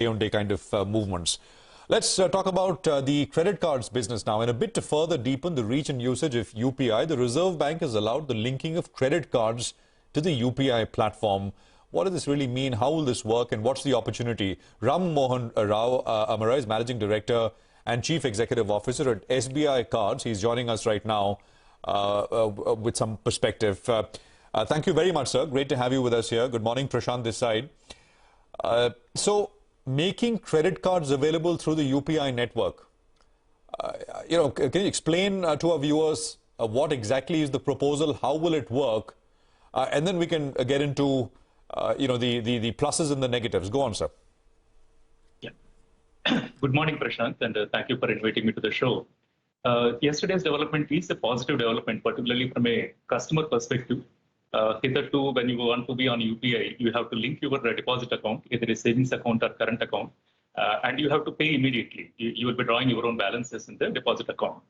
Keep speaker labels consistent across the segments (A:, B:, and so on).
A: day-on-day kind of movements. Let's talk about the credit cards business now. And a bit to further deepen the reach and usage of UPI, the Reserve Bank has allowed the linking of credit cards to the UPI platform. What does this really mean? How will this work? And what's the opportunity? Mohan Amara is Managing Director and Chief Executive Officer at SBI Cards. He's joining us right now with some perspective. Thank you very much, sir. Great to have you with us here. Good morning, Prashant this side. So, making credit cards available through the UPI network, can you explain to our viewers what exactly is the proposal? How will it work? And then we can get into, the pluses and the negatives. Go on, sir.
B: Yeah. Good morning, Prashant, and thank you for inviting me to the show. Yesterday's development is a positive development, particularly from a customer perspective. Hitherto, when you want to be on UPI, you have to link your deposit account, either a savings account or current account, and you have to pay immediately. You will be drawing your own balances in the deposit account.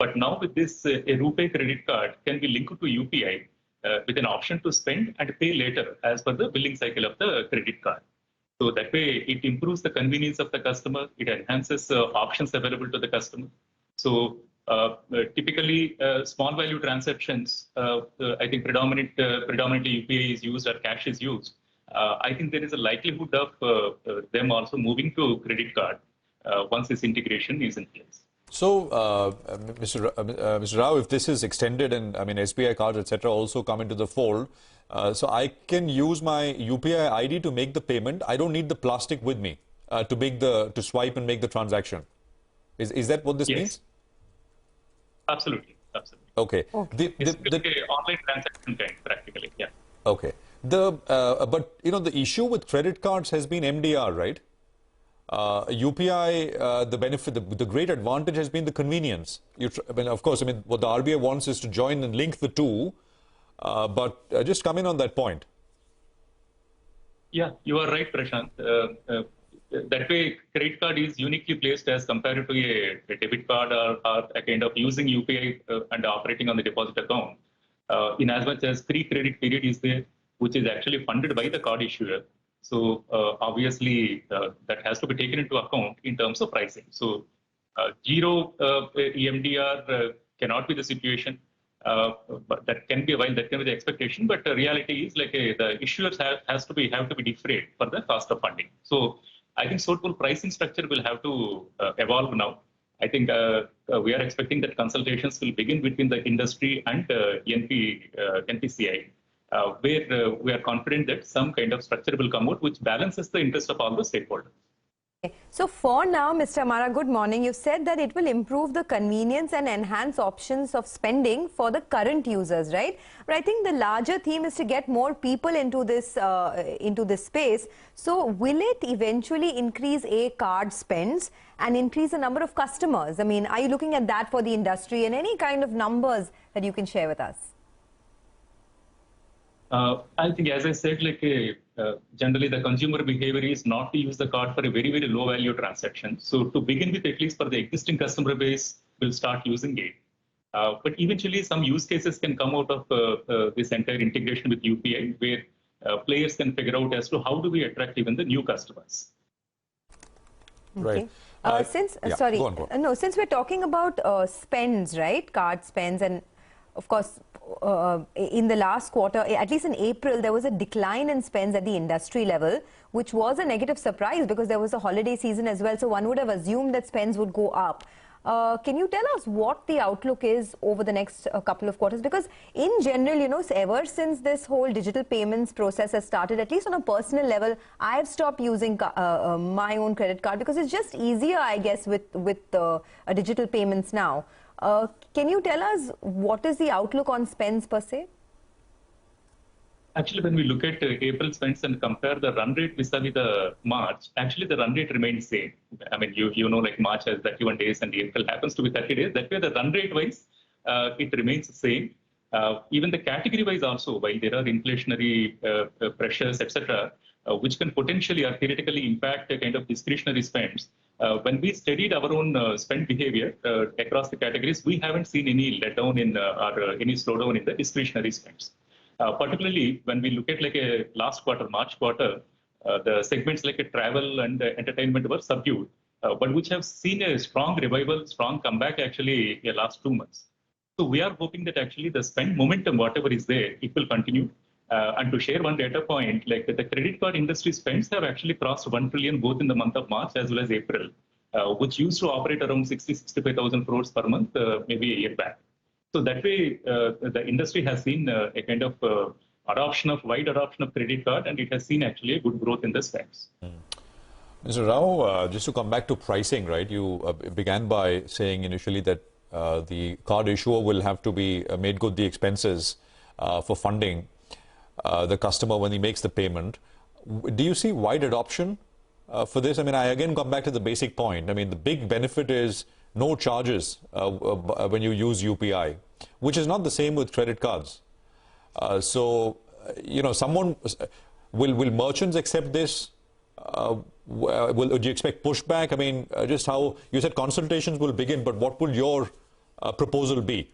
B: But now with this, a RuPay credit card can be linked to UPI with an option to spend and pay later as per the billing cycle of the credit card. So that way, it improves the convenience of the customer. It enhances options available to the customer. So typically, small value transactions, I think predominantly UPI is used or cash is used. I think there is a likelihood of them also moving to credit card once this integration is in place.
A: So, Mr. Rao, if this is extended and SBI cards, etc., also come into the fold, so I can use my UPI ID to make the payment. I don't need the plastic with me to swipe and make the transaction. Is that what this means?
B: Absolutely.
A: Okay.
B: It's an online transaction kind, practically. Yeah.
A: Okay. But the issue with credit cards has been MDR, right? UPI, the benefit, the great advantage has been the convenience. Of course, what the RBI wants is to join and link the two, but just come in on that point.
B: Yeah, you are right, Prashant. That way, credit card is uniquely placed as compared to a debit card or a kind of using UPI and operating on the deposit account. In as much as free credit period is there, which is actually funded by the card issuer. So obviously, that has to be taken into account in terms of pricing. So zero EMDR cannot be the situation, but that can be the expectation. But the reality is like the issuers have to be defrayed for the cost of funding. So I think total pricing structure will have to evolve now. I think we are expecting that consultations will begin between the industry and NPCI. Where we are confident that some kind of structure will come out which balances the interest of all the stakeholders.
C: Okay. So for now, Mr. Amara, good morning. You've said that it will improve the convenience and enhance options of spending for the current users, right? But I think the larger theme is to get more people into this space. So will it eventually increase card spends and increase the number of customers? Are you looking at that for the industry and any kind of numbers that you can share with us?
B: I think, as I said, generally the consumer behavior is not to use the card for a very, very low value transaction. So to begin with, at least for the existing customer base, will start using it. But eventually, some use cases can come out of this entire integration with UPI, where players can figure out as to how do we attract even the new customers.
A: Right.
C: Since we're talking about spends, right? Card spends, and of course, in the last quarter, at least in April, there was a decline in spends at the industry level, which was a negative surprise because there was a holiday season as well. So one would have assumed that spends would go up. Can you tell us what the outlook is over the next couple of quarters? Because in general, ever since this whole digital payments process has started, at least on a personal level, I've stopped using my own credit card because it's just easier, I guess, with digital payments now. Can you tell us what is the outlook on spends per se?
B: Actually, when we look at April spends and compare the run rate vis-a-vis the March, actually the run rate remains same. Like March has 31 days and April happens to be 30 days. That way, the run rate wise, it remains the same. Even the category wise also, while there are inflationary pressures, etc., which can potentially or theoretically impact a kind of discretionary spends. When we studied our own spend behavior across the categories, we haven't seen any letdown in or any slowdown in the discretionary spends. Particularly when we look at like a last quarter, March quarter, The segments like travel and entertainment were subdued, but which have seen a strong revival, strong comeback actually in the last 2 months. So we are hoping that actually the spend momentum, whatever is there, it will continue. And to share one data point, like the credit card industry spends have actually crossed 1 trillion both in the month of March as well as April, which used to operate around 65,000 crores per month, maybe a year back. So that way, the industry has seen a kind of wide adoption of credit card, and it has seen actually a good growth in the spends.
A: Mr. Rao, just to come back to pricing, right? You began by saying initially that the card issuer will have to be made good the expenses for funding the customer when he makes the payment. Do you see wide adoption for this? I mean, I again come back to the basic point. I mean, the big benefit is no charges when you use UPI, which is not the same with credit cards. So, you know, will merchants accept this? Do you expect pushback? I mean, just how you said consultations will begin, but what will your proposal be?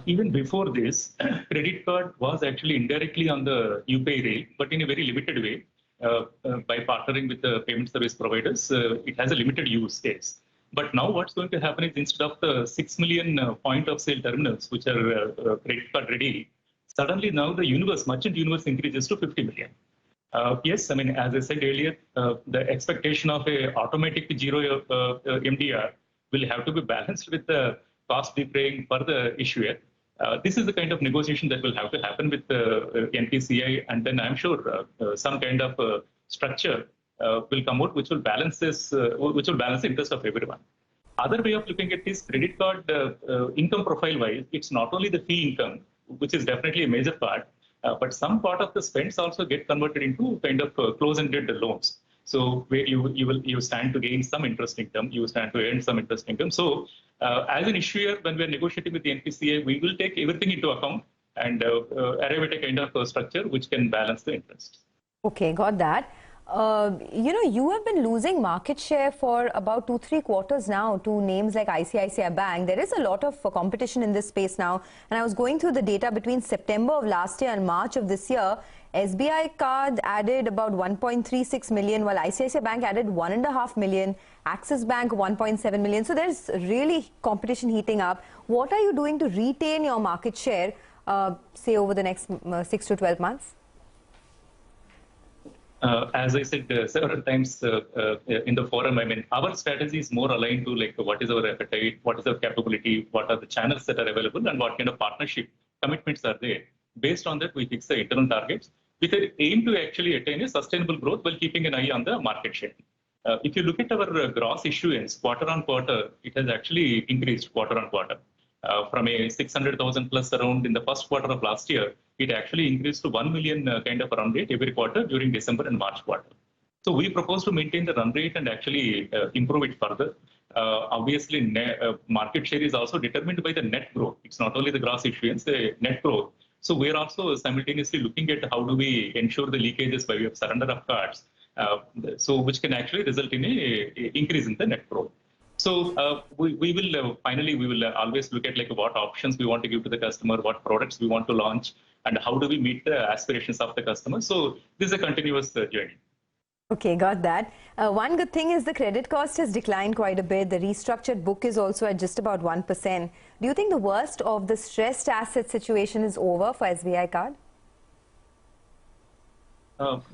B: Even before this, credit card was actually indirectly on the UPI rail, but in a very limited way. By partnering with the payment service providers, it has a limited use case. But now what's going to happen is instead of the 6 million point of sale terminals, which are credit card ready, suddenly now the merchant universe increases to 50 million. Yes, I mean, as I said earlier, the expectation of a automatic zero MDR will have to be balanced with the cost defraying for the issuer. This is the kind of negotiation that will have to happen with the NPCI, and then I'm sure some kind of structure will come out which will balance this, which will balance the interest of everyone. Other way of looking at this credit card income profile wise, it's not only the fee income, which is definitely a major part, but some part of the spends also get converted into kind of close-ended loans. So where you stand to gain some interest income, you stand to earn some interest income. So as an issuer, when we're negotiating with the NPCA, we will take everything into account and arrive at a kind of structure which can balance the interest.
C: Okay, got that. You know, you have been losing market share for about 2-3 quarters now to names like ICICI Bank. There is a lot of competition in this space now. And I was going through the data between September of last year and March of this year. SBI card added about 1.36 million, while ICICI Bank added 1.5 million, Axis Bank 1.7 million. So there's really competition heating up. What are you doing to retain your market share, say, over the next 6 to 12 months?
B: As I said several times in the forum, I mean, our strategy is more aligned to like what is our appetite, what is our capability, what are the channels that are available, and what kind of partnership commitments are there. Based on that, we fix the internal targets with an aim to actually attain a sustainable growth while keeping an eye on the market share. If you look at our gross issuance quarter on quarter, it has actually increased quarter on quarter. From a 600,000 plus around in the first quarter of last year, it actually increased to 1 million kind of run rate every quarter during December and March quarter. So we propose to maintain the run rate and actually improve it further. Obviously, market share is also determined by the net growth. It's not only the gross issuance, the net growth. So we're also simultaneously looking at how do we ensure the leakages by way of surrender of cards, so which can actually result in a increase in the net growth. So we will finally always look at like what options we want to give to the customer, what products we want to launch, and how do we meet the aspirations of the customer. So this is a continuous journey.
C: Okay, got that. One good thing is the credit cost has declined quite a bit. The restructured book is also at just about 1%. Do you think the worst of the stressed asset situation is over for SBI Card?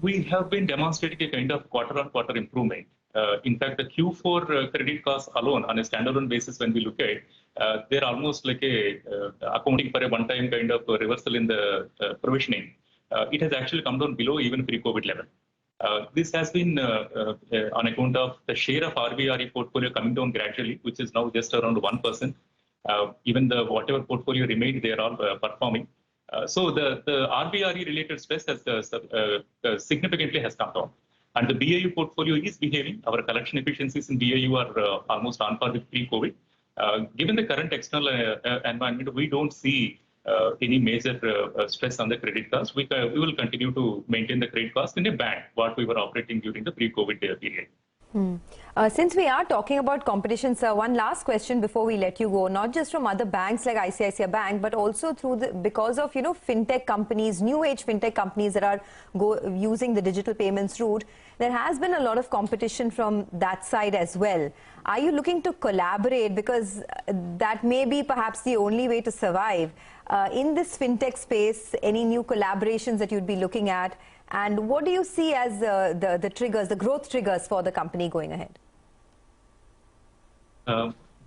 B: We have been demonstrating a kind of quarter-on-quarter improvement. In fact, the Q4 credit cost alone on a standalone basis, when we look at, they're almost like accounting for a one-time kind of reversal in the provisioning. It has actually come down below even pre-COVID level. This has been on account of the share of RBI portfolio coming down gradually, which is now just around 1%. Even the whatever portfolio remained, they are all performing. So the RBI related stress has significantly has come down. And the BAU portfolio is behaving. Our collection efficiencies in BAU are almost on par with pre-COVID. Given the current external environment, we don't see any major stress on the credit cost. We will continue to maintain the credit cost in a band what we were operating during the pre-COVID period.
C: Since we are talking about competition, sir, one last question before we let you go. Not just from other banks like ICICI Bank, but also because of fintech companies, new age fintech companies that are using the digital payments route. There has been a lot of competition from that side as well. Are you looking to collaborate, because that may be perhaps the only way to survive in this fintech space? Any new collaborations that you'd be looking at? And what do you see as the triggers, the growth triggers for the company going ahead?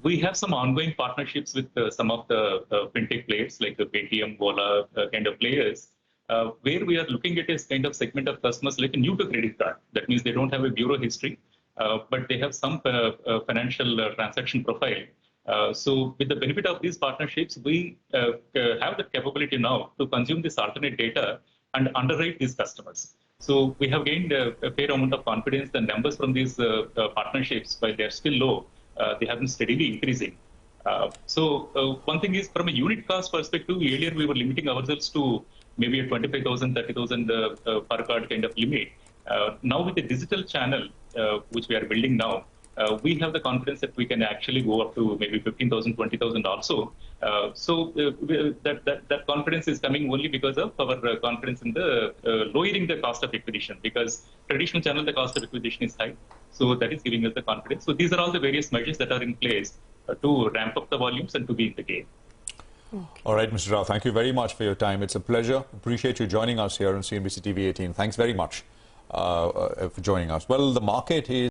B: We have some ongoing partnerships with some of the fintech players like the Paytm, Vola kind of players, where we are looking at a kind of segment of customers like a new to credit card. That means they don't have a bureau history, but they have some financial transaction profile. So with the benefit of these partnerships, we have the capability now to consume this alternate data and underwrite these customers. So we have gained a fair amount of confidence. The numbers from these partnerships, while they're still low, they have been steadily increasing. So one thing is, from a unit cost perspective, earlier we were limiting ourselves to maybe a 25,000, 30,000 per card kind of limit. Now with the digital channel, which we are building now, we have the confidence that we can actually go up to maybe 15,000, 20,000 also. So that confidence is coming only because of our confidence in the lowering the cost of acquisition, because traditional channel, the cost of acquisition is high. So that is giving us the confidence. So these are all the various measures that are in place to ramp up the volumes and to be in the game.
A: Okay. All right, Mr. Rao, thank you very much for your time. It's a pleasure. Appreciate you joining us here on CNBC TV18. Thanks very much for joining us. Well, the market is